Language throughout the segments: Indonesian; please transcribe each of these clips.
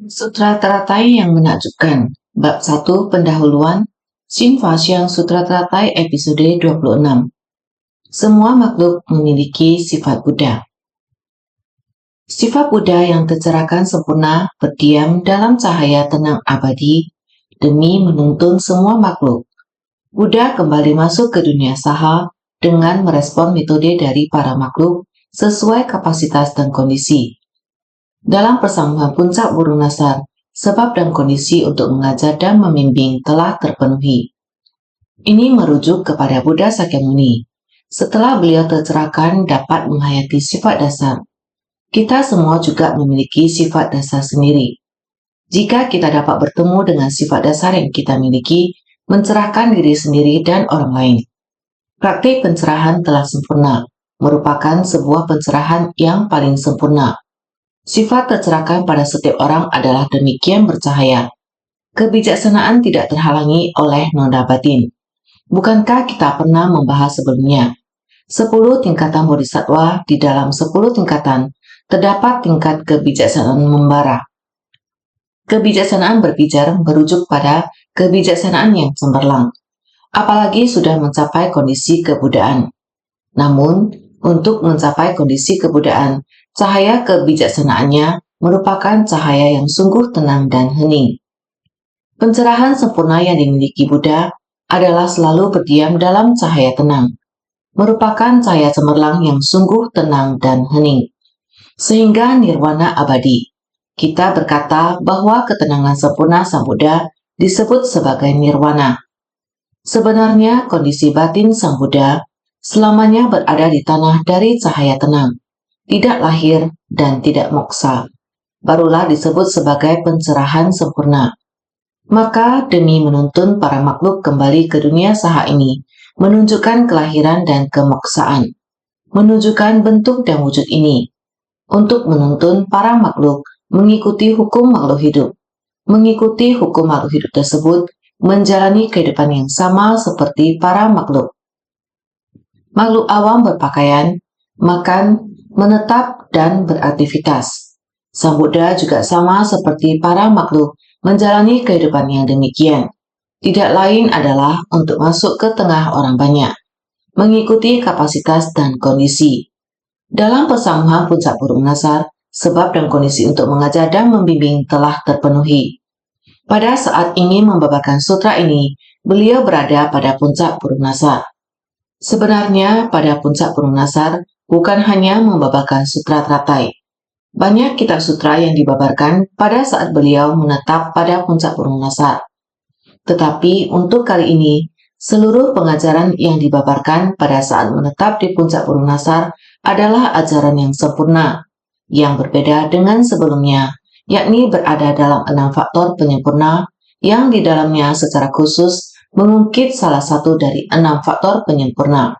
Sutra Teratai yang menakjubkan. Bab 1 Pendahuluan Shin-Fa-Xiang Sutra Teratai episode 26. Semua makhluk memiliki sifat Buddha. Sifat Buddha yang tercerahkan sempurna berdiam dalam cahaya tenang abadi demi menuntun semua makhluk. Buddha kembali masuk ke dunia saha dengan merespon metode dari para makhluk sesuai kapasitas dan kondisi. Dalam persambungan puncak burung nasar, sebab dan kondisi untuk mengajar dan membimbing telah terpenuhi. Ini merujuk kepada Buddha Sakyamuni. Setelah beliau tercerahkan dapat menghayati sifat dasar, kita semua juga memiliki sifat dasar sendiri. Jika kita dapat bertemu dengan sifat dasar yang kita miliki, mencerahkan diri sendiri dan orang lain. Praktik pencerahan telah sempurna, merupakan sebuah pencerahan yang paling sempurna. Sifat tercerahkan pada setiap orang adalah demikian bercahaya. Kebijaksanaan tidak terhalangi oleh noda batin. Bukankah kita pernah membahas sebelumnya? 10 tingkatan bodhisattva di dalam 10 tingkatan terdapat tingkat kebijaksanaan membara. Kebijaksanaan berbijar merujuk pada kebijaksanaan yang cemerlang, apalagi sudah mencapai kondisi kebudaan. Namun, untuk mencapai kondisi kebudaan, cahaya kebijaksanaannya merupakan cahaya yang sungguh tenang dan hening. Pencerahan sempurna yang dimiliki Buddha adalah selalu berdiam dalam cahaya tenang, merupakan cahaya cemerlang yang sungguh tenang dan hening, sehingga nirwana abadi. Kita berkata bahwa ketenangan sempurna Sang Buddha disebut sebagai nirwana. Sebenarnya kondisi batin Sang Buddha selamanya berada di tanah dari cahaya tenang, tidak lahir dan tidak moksa, barulah disebut sebagai pencerahan sempurna. Maka demi menuntun para makhluk kembali ke dunia saha ini, menunjukkan kelahiran dan kemoksaan, menunjukkan bentuk dan wujud ini, untuk menuntun para makhluk mengikuti hukum makhluk hidup. Mengikuti hukum makhluk hidup tersebut, menjalani kehidupan yang sama seperti para makhluk. Makhluk awam berpakaian, makan, menetap, dan beraktivitas. Sang Buddha juga sama seperti para makhluk menjalani kehidupan yang demikian. Tidak lain adalah untuk masuk ke tengah orang banyak, mengikuti kapasitas dan kondisi. Dalam persambungan puncak burung nasar, sebab dan kondisi untuk mengajar dan membimbing telah terpenuhi. Pada saat ingin membabarkan sutra ini, beliau berada pada puncak burung nasar. Sebenarnya pada puncak burung nasar bukan hanya membabarkan sutra teratai. Banyak kitab sutra yang dibabarkan pada saat beliau menetap pada puncak burung nasar. Tetapi untuk kali ini, seluruh pengajaran yang dibabarkan pada saat menetap di puncak burung nasar adalah ajaran yang sempurna, yang berbeda dengan sebelumnya, yakni berada dalam 6 faktor penyempurna yang di dalamnya secara khusus mengungkit salah satu dari 6 faktor penyempurna.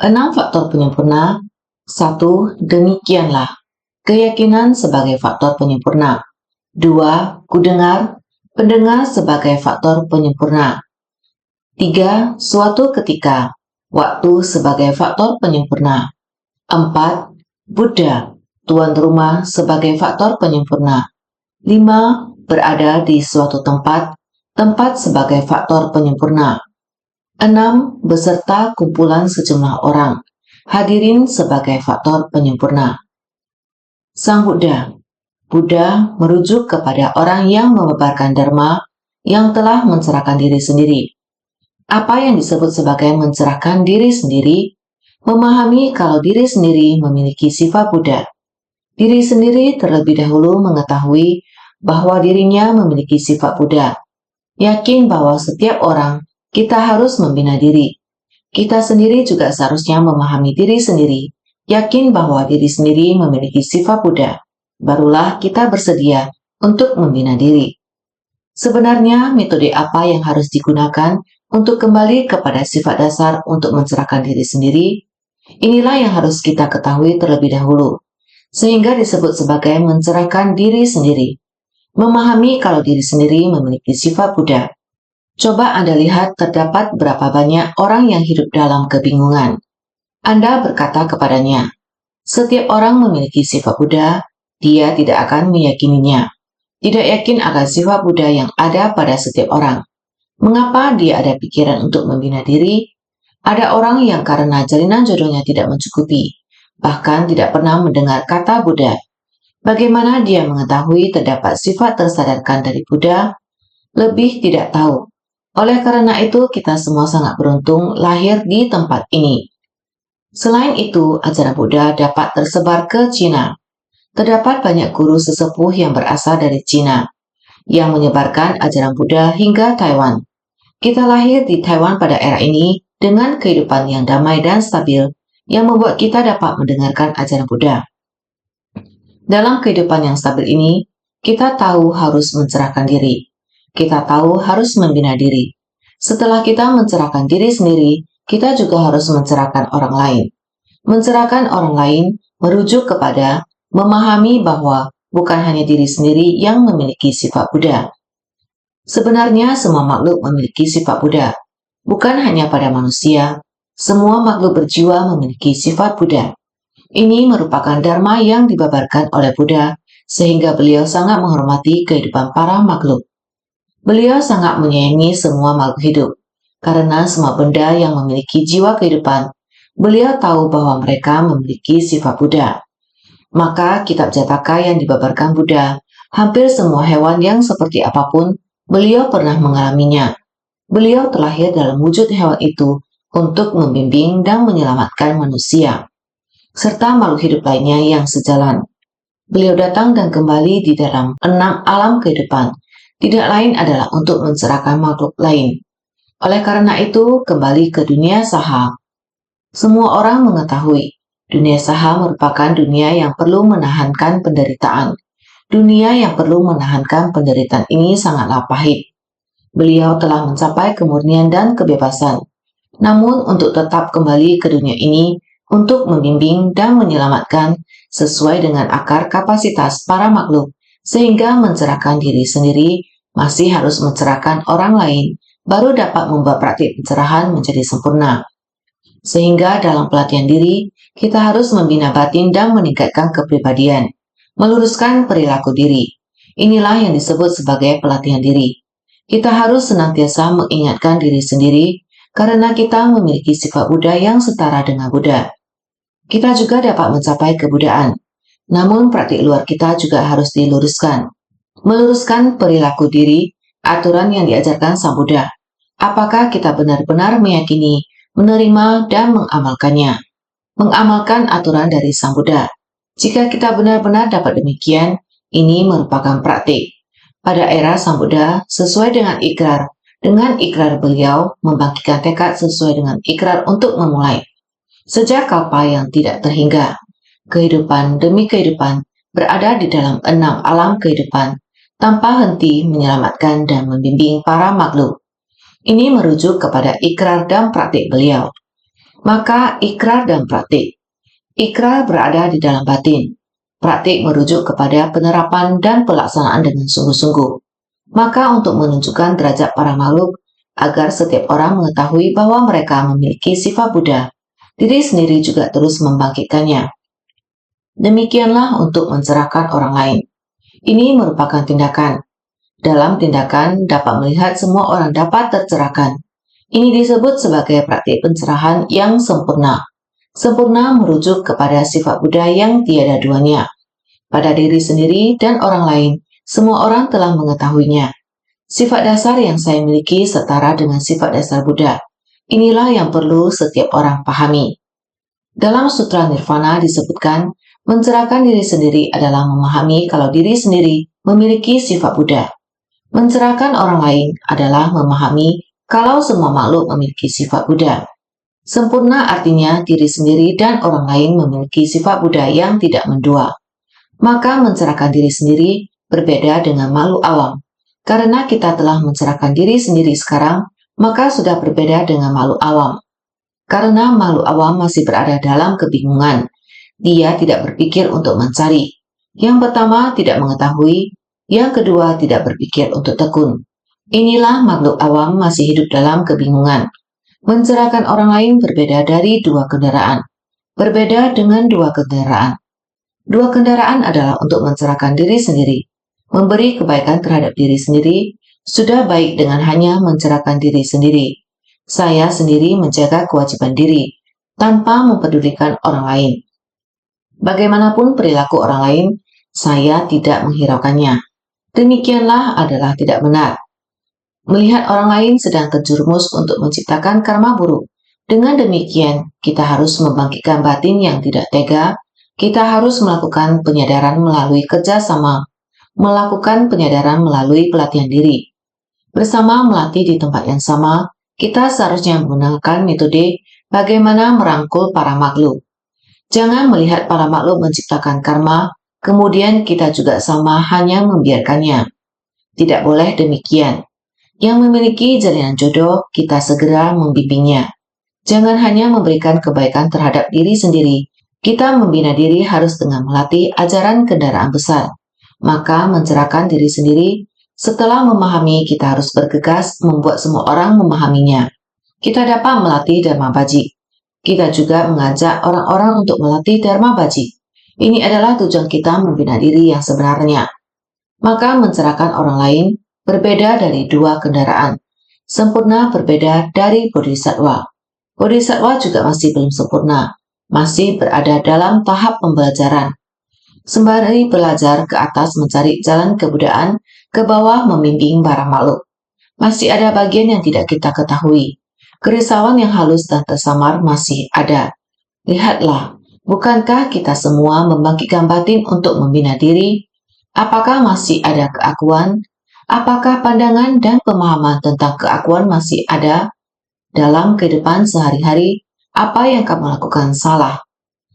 6 faktor penyempurna. 1. Demikianlah. Keyakinan sebagai faktor penyempurna. 2. Kudengar. Pendengar sebagai faktor penyempurna. 3. Suatu ketika. Waktu sebagai faktor penyempurna. 4. Buddha, tuan rumah sebagai faktor penyempurna. 5. Berada di suatu tempat, tempat sebagai faktor penyempurna. 6. Beserta kumpulan sejumlah orang, hadirin sebagai faktor penyempurna. Sang Buddha. Buddha merujuk kepada orang yang membabarkan dharma yang telah mencerahkan diri sendiri. Apa yang disebut sebagai mencerahkan diri sendiri? Memahami kalau diri sendiri memiliki sifat Buddha. Diri sendiri terlebih dahulu mengetahui bahwa dirinya memiliki sifat Buddha. Yakin bahwa setiap orang kita harus membina diri. Kita sendiri juga seharusnya memahami diri sendiri, yakin bahwa diri sendiri memiliki sifat Buddha. Barulah kita bersedia untuk membina diri. Sebenarnya metode apa yang harus digunakan untuk kembali kepada sifat dasar untuk mencerahkan diri sendiri? Inilah yang harus kita ketahui terlebih dahulu, sehingga disebut sebagai mencerahkan diri sendiri. Memahami kalau diri sendiri memiliki sifat Buddha. Coba Anda lihat terdapat berapa banyak orang yang hidup dalam kebingungan. Anda berkata kepadanya, setiap orang memiliki sifat Buddha, dia tidak akan meyakininya. Tidak yakin akan sifat Buddha yang ada pada setiap orang. Mengapa dia ada pikiran untuk membina diri? Ada orang yang karena jalinan jodohnya tidak mencukupi, bahkan tidak pernah mendengar kata Buddha. Bagaimana dia mengetahui terdapat sifat tersadarkan dari Buddha? Lebih tidak tahu. Oleh karena itu, kita semua sangat beruntung lahir di tempat ini. Selain itu, ajaran Buddha dapat tersebar ke Cina. Terdapat banyak guru sesepuh yang berasal dari Cina, yang menyebarkan ajaran Buddha hingga Taiwan. Kita lahir di Taiwan pada era ini dengan kehidupan yang damai dan stabil, yang membuat kita dapat mendengarkan ajaran Buddha. Dalam kehidupan yang stabil ini, kita tahu harus mencerahkan diri. Kita tahu harus membina diri. Setelah kita mencerahkan diri sendiri, kita juga harus mencerahkan orang lain. Mencerahkan orang lain merujuk kepada memahami bahwa bukan hanya diri sendiri yang memiliki sifat Buddha. Sebenarnya semua makhluk memiliki sifat Buddha. Bukan hanya pada manusia, semua makhluk berjiwa memiliki sifat Buddha. Ini merupakan dharma yang dibabarkan oleh Buddha, sehingga beliau sangat menghormati kehidupan para makhluk. Beliau sangat menyayangi semua makhluk hidup, karena semua benda yang memiliki jiwa kehidupan, beliau tahu bahwa mereka memiliki sifat Buddha. Maka kitab Jataka yang dibabarkan Buddha, hampir semua hewan yang seperti apapun, beliau pernah mengalaminya. Beliau terlahir dalam wujud hewan itu untuk membimbing dan menyelamatkan manusia, serta makhluk hidup lainnya yang sejalan. Beliau datang dan kembali di dalam 6 alam kehidupan, tidak lain adalah untuk mencerahkan makhluk lain. Oleh karena itu, kembali ke dunia saha. Semua orang mengetahui, dunia saha merupakan dunia yang perlu menahankan penderitaan. Dunia yang perlu menahankan penderitaan ini sangatlah pahit. Beliau telah mencapai kemurnian dan kebebasan. Namun, untuk tetap kembali ke dunia ini, untuk membimbing dan menyelamatkan sesuai dengan akar kapasitas para makhluk, sehingga mencerahkan diri sendiri, masih harus mencerahkan orang lain, baru dapat membuat praktik pencerahan menjadi sempurna. Sehingga dalam pelatihan diri, kita harus membina batin dan meningkatkan kepribadian, meluruskan perilaku diri. Inilah yang disebut sebagai pelatihan diri. Kita harus senantiasa mengingatkan diri sendiri, karena kita memiliki sifat Buddha yang setara dengan Buddha. Kita juga dapat mencapai kebudayaan, namun praktik luar kita juga harus diluruskan. Meluruskan perilaku diri, aturan yang diajarkan Sang Buddha. Apakah kita benar-benar meyakini, menerima, dan mengamalkannya? Mengamalkan aturan dari Sang Buddha. Jika kita benar-benar dapat demikian, ini merupakan praktik. Pada era Sang Buddha, sesuai dengan ikrar beliau membangkitkan tekad sesuai dengan ikrar untuk memulai. Sejak kalpa yang tidak terhingga, kehidupan demi kehidupan berada di dalam 6 alam kehidupan, tanpa henti menyelamatkan dan membimbing para makhluk. Ini merujuk kepada ikrar dan praktik beliau. Maka ikrar dan praktik. Ikrar berada di dalam batin. Praktik merujuk kepada penerapan dan pelaksanaan dengan sungguh-sungguh. Maka untuk menunjukkan derajat para makhluk, agar setiap orang mengetahui bahwa mereka memiliki sifat Buddha, diri sendiri juga terus membangkitkannya. Demikianlah untuk mencerahkan orang lain. Ini merupakan tindakan. Dalam tindakan dapat melihat semua orang dapat tercerahkan. Ini disebut sebagai praktik pencerahan yang sempurna. Sempurna merujuk kepada sifat Buddha yang tiada duanya. Pada diri sendiri dan orang lain, semua orang telah mengetahuinya. Sifat dasar yang saya miliki setara dengan sifat dasar Buddha. Inilah yang perlu setiap orang pahami. Dalam Sutra Nirvana disebutkan, mencerahkan diri sendiri adalah memahami kalau diri sendiri memiliki sifat Buddha. Mencerahkan orang lain adalah memahami kalau semua makhluk memiliki sifat Buddha. Sempurna artinya diri sendiri dan orang lain memiliki sifat Buddha yang tidak mendua. Maka mencerahkan diri sendiri berbeda dengan makhluk awam. Karena kita telah mencerahkan diri sendiri sekarang, maka sudah berbeda dengan makhluk awam. Karena makhluk awam masih berada dalam kebingungan. Dia tidak berpikir untuk mencari. Yang pertama, tidak mengetahui. Yang kedua, tidak berpikir untuk tekun. Inilah makhluk awam masih hidup dalam kebingungan. Mencerahkan orang lain berbeda dari 2 kendaraan. Berbeda dengan 2 kendaraan. Dua kendaraan adalah untuk mencerahkan diri sendiri. Memberi kebaikan terhadap diri sendiri sudah baik dengan hanya mencerahkan diri sendiri. Saya sendiri menjaga kewajiban diri tanpa mempedulikan orang lain. Bagaimanapun perilaku orang lain, saya tidak menghiraukannya. Demikianlah adalah tidak benar. Melihat orang lain sedang terjerumus untuk menciptakan karma buruk. Dengan demikian, kita harus membangkitkan batin yang tidak tega. Kita harus melakukan penyadaran melalui kerjasama, melakukan penyadaran melalui pelatihan diri. Bersama melatih di tempat yang sama, kita seharusnya menggunakan metode bagaimana merangkul para makhluk. Jangan melihat para makhluk menciptakan karma, kemudian kita juga sama hanya membiarkannya. Tidak boleh demikian. Yang memiliki jalinan jodoh, kita segera membimbingnya. Jangan hanya memberikan kebaikan terhadap diri sendiri. Kita membina diri harus dengan melatih ajaran kendaraan besar. Maka mencerahkan diri sendiri, setelah memahami kita harus bergegas membuat semua orang memahaminya. Kita dapat melatih Dharma Bajik. Kita juga mengajak orang-orang untuk melatih Dharma Bajik. Ini adalah tujuan kita membina diri yang sebenarnya. Maka mencerahkan orang lain berbeda dari dua kendaraan. Sempurna berbeda dari Bodhisattva. Bodhisattva juga masih belum sempurna, masih berada dalam tahap pembelajaran. Sembari belajar ke atas mencari jalan kebudayaan, ke bawah membimbing para makhluk. Masih ada bagian yang tidak kita ketahui. Kerisauan yang halus dan tersamar masih ada. Lihatlah, bukankah kita semua membangkitkan batin untuk membina diri? Apakah masih ada keakuan? Apakah pandangan dan pemahaman tentang keakuan masih ada? Dalam kehidupan sehari-hari, apa yang kamu lakukan salah?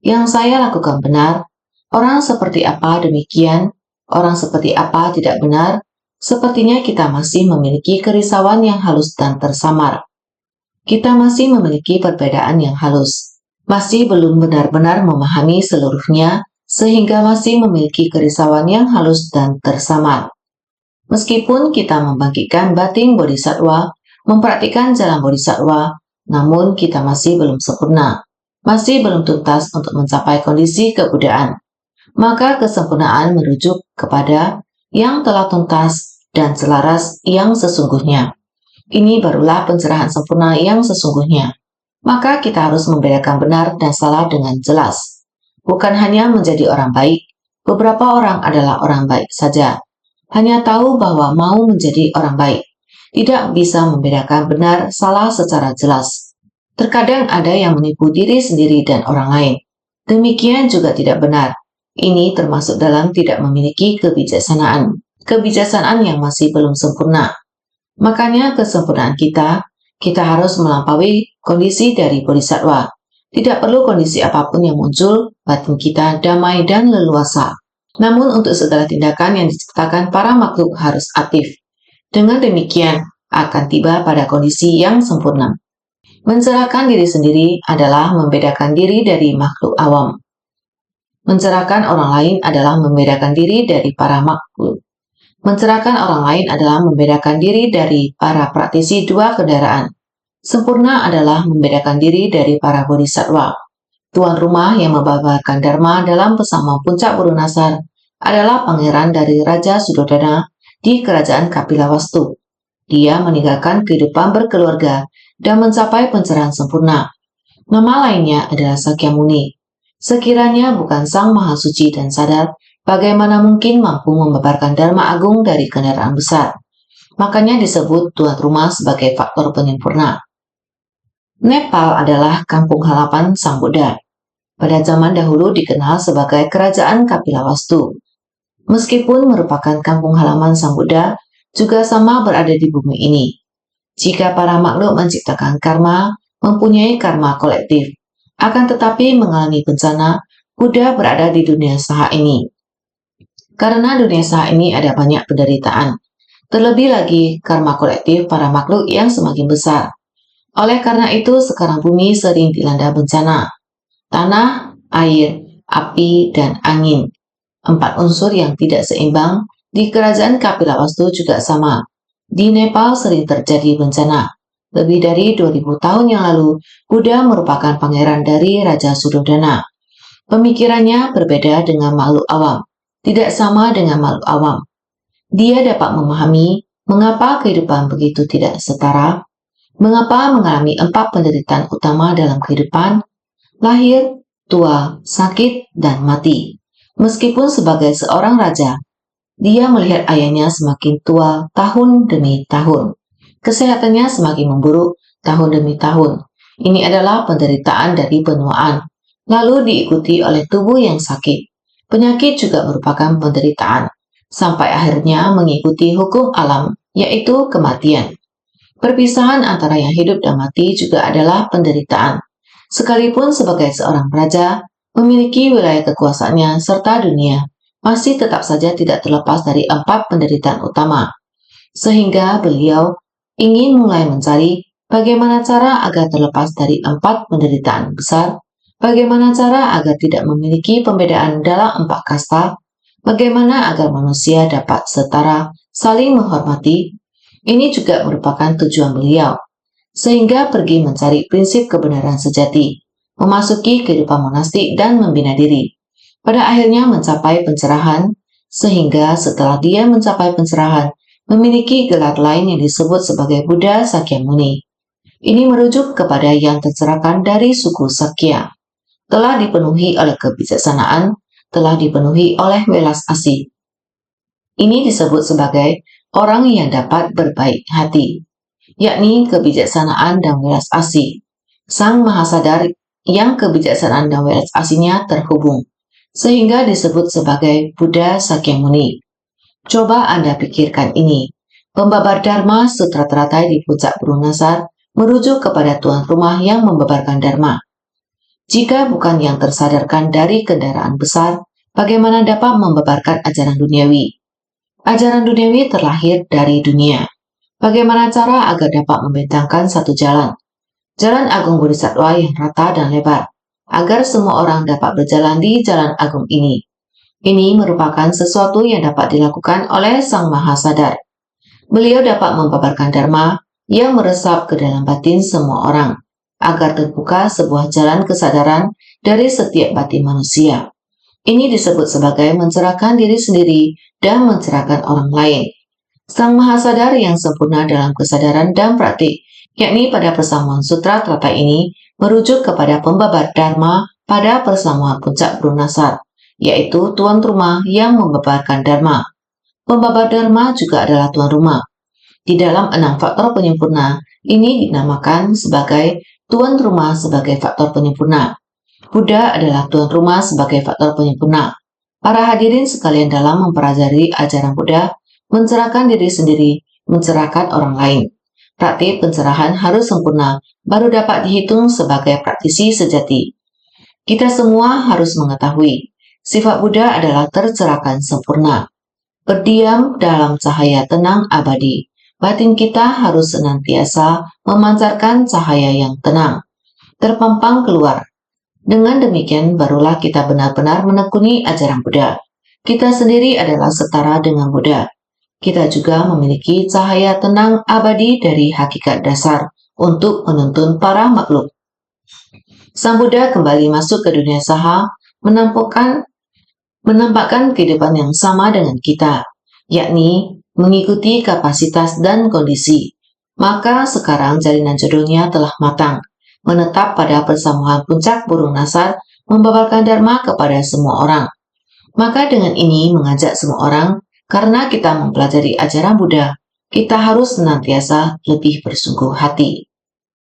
Yang saya lakukan benar? Orang seperti apa demikian? Orang seperti apa tidak benar? Sepertinya kita masih memiliki kerisauan yang halus dan tersamar. Kita masih memiliki perbedaan yang halus. Masih belum benar-benar memahami seluruhnya, sehingga masih memiliki kerisauan yang halus dan tersamar. Meskipun kita membangkitkan batin bodhisattva, mempraktikkan jalan bodhisattva, namun kita masih belum sempurna, masih belum tuntas untuk mencapai kondisi kebudayaan. Maka kesempurnaan merujuk kepada yang telah tuntas dan selaras yang sesungguhnya. Ini barulah pencerahan sempurna yang sesungguhnya. Maka kita harus membedakan benar dan salah dengan jelas. Bukan hanya menjadi orang baik, beberapa orang adalah orang baik saja. Hanya tahu bahwa mau menjadi orang baik. Tidak bisa membedakan benar salah secara jelas. Terkadang ada yang menipu diri sendiri dan orang lain. Demikian juga tidak benar. Ini termasuk dalam tidak memiliki kebijaksanaan. Kebijaksanaan yang masih belum sempurna. Makanya kesempurnaan kita harus melampaui kondisi dari bodhisattva. Tidak perlu kondisi apapun yang muncul, batin kita damai dan leluasa. Namun untuk segala tindakan yang diciptakan para makhluk harus aktif. Dengan demikian akan tiba pada kondisi yang sempurna. Mencerahkan diri sendiri adalah membedakan diri dari makhluk awam. Mencerahkan orang lain adalah membedakan diri dari para makhluk. Mencerahkan orang lain adalah membedakan diri dari para praktisi dua kendaraan. Sempurna adalah membedakan diri dari para bodhisattva. Tuan rumah yang membabarkan Dharma dalam pesama puncak Burunasar adalah pangeran dari Raja Sudodana di kerajaan Kapilawastu. Dia meninggalkan kehidupan berkeluarga dan mencapai pencerahan sempurna. Nama lainnya adalah Sakyamuni. Sekiranya bukan Sang Maha Suci dan sadar, bagaimana mungkin mampu membabarkan Dharma agung dari kendaraan besar? Makanya disebut tuan rumah sebagai faktor penyempurna. Nepal adalah kampung halaman Sang Buddha. Pada zaman dahulu dikenal sebagai kerajaan Kapilawastu. Meskipun merupakan kampung halaman Sang Buddha, juga sama berada di bumi ini. Jika para makhluk menciptakan karma, mempunyai karma kolektif, akan tetapi mengalami bencana, Buddha berada di dunia saha ini. Karena dunia saha ini ada banyak penderitaan. Terlebih lagi karma kolektif para makhluk yang semakin besar. Oleh karena itu sekarang bumi sering dilanda bencana. Tanah, air, api, dan angin. 4 unsur yang tidak seimbang di kerajaan Kapilawastu juga sama. Di Nepal sering terjadi bencana. Lebih dari 2000 tahun yang lalu, Buddha merupakan pangeran dari Raja Sudodana. Pemikirannya berbeda dengan makhluk awam, tidak sama dengan makhluk awam. Dia dapat memahami mengapa kehidupan begitu tidak setara, mengapa mengalami 4 penderitaan utama dalam kehidupan: lahir, tua, sakit, dan mati. Meskipun sebagai seorang raja, dia melihat ayahnya semakin tua tahun demi tahun. Kesehatannya semakin memburuk tahun demi tahun. Ini adalah penderitaan dari penuaan, lalu diikuti oleh tubuh yang sakit. Penyakit juga merupakan penderitaan, sampai akhirnya mengikuti hukum alam, yaitu kematian. Perpisahan antara yang hidup dan mati juga adalah penderitaan. Sekalipun sebagai seorang raja, memiliki wilayah kekuasaannya serta dunia, masih tetap saja tidak terlepas dari 4 penderitaan utama. Sehingga beliau ingin mulai mencari bagaimana cara agar terlepas dari 4 penderitaan besar, bagaimana cara agar tidak memiliki pembedaan dalam 4 kasta, bagaimana agar manusia dapat setara saling menghormati. Ini juga merupakan tujuan beliau, sehingga pergi mencari prinsip kebenaran sejati, memasuki kehidupan monastik dan membina diri. Pada akhirnya mencapai pencerahan, sehingga setelah dia mencapai pencerahan, memiliki gelar lain yang disebut sebagai Buddha Sakyamuni. Ini merujuk kepada yang tercerahkan dari suku Sakya. Telah dipenuhi oleh kebijaksanaan, telah dipenuhi oleh welas asih. Ini disebut sebagai orang yang dapat berbaik hati, yakni kebijaksanaan dan welas asih. Sang Mahasadar yang kebijaksanaan dan welas asihnya terhubung, sehingga disebut sebagai Buddha Sakyamuni. Coba Anda pikirkan ini. Pembabar Dharma Sutra teratai di puncak Burung Nasar merujuk kepada tuan rumah yang membabarkan Dharma. Jika bukan yang tersadarkan dari kendaraan besar, bagaimana dapat membabarkan ajaran duniawi? Ajaran duniawi terlahir dari dunia. Bagaimana cara agar dapat membentangkan satu jalan? Jalan Agung Bodhisattva yang rata dan lebar, agar semua orang dapat berjalan di jalan agung ini. Ini merupakan sesuatu yang dapat dilakukan oleh Sang Mahasadar. Beliau dapat membabarkan Dharma yang meresap ke dalam batin semua orang, agar terbuka sebuah jalan kesadaran dari setiap batin manusia. Ini disebut sebagai mencerahkan diri sendiri dan mencerahkan orang lain. Sang Mahasadar yang sempurna dalam kesadaran dan praktik, yakni pada persamuan sutra teratai ini, merujuk kepada pembabar Dharma pada persamuan puncak Burung Nasar, yaitu tuan rumah yang membabarkan Dharma. Pembabar Dharma juga adalah tuan rumah. Di dalam 6 faktor penyempurna, ini dinamakan sebagai tuan rumah sebagai faktor penyempurna. Buddha adalah tuan rumah sebagai faktor penyempurna. Para hadirin sekalian, dalam mempelajari ajaran Buddha, mencerahkan diri sendiri, mencerahkan orang lain. Praktik pencerahan harus sempurna, baru dapat dihitung sebagai praktisi sejati. Kita semua harus mengetahui, sifat Buddha adalah tercerahkan sempurna. Berdiam dalam cahaya tenang abadi. Batin kita harus senantiasa memancarkan cahaya yang tenang, terpampang keluar. Dengan demikian barulah kita benar-benar menekuni ajaran Buddha. Kita sendiri adalah setara dengan Buddha. Kita juga memiliki cahaya tenang abadi dari hakikat dasar untuk menuntun para makhluk. Sang Buddha kembali masuk ke dunia saha, menampakkan kehidupan yang sama dengan kita, yakni mengikuti kapasitas dan kondisi. Maka sekarang jalinan jodohnya telah matang, menetap pada persamuan puncak Burung Nasar, membabarkan Dharma kepada semua orang. Maka dengan ini mengajak semua orang, karena kita mempelajari ajaran Buddha, kita harus senantiasa lebih bersungguh hati.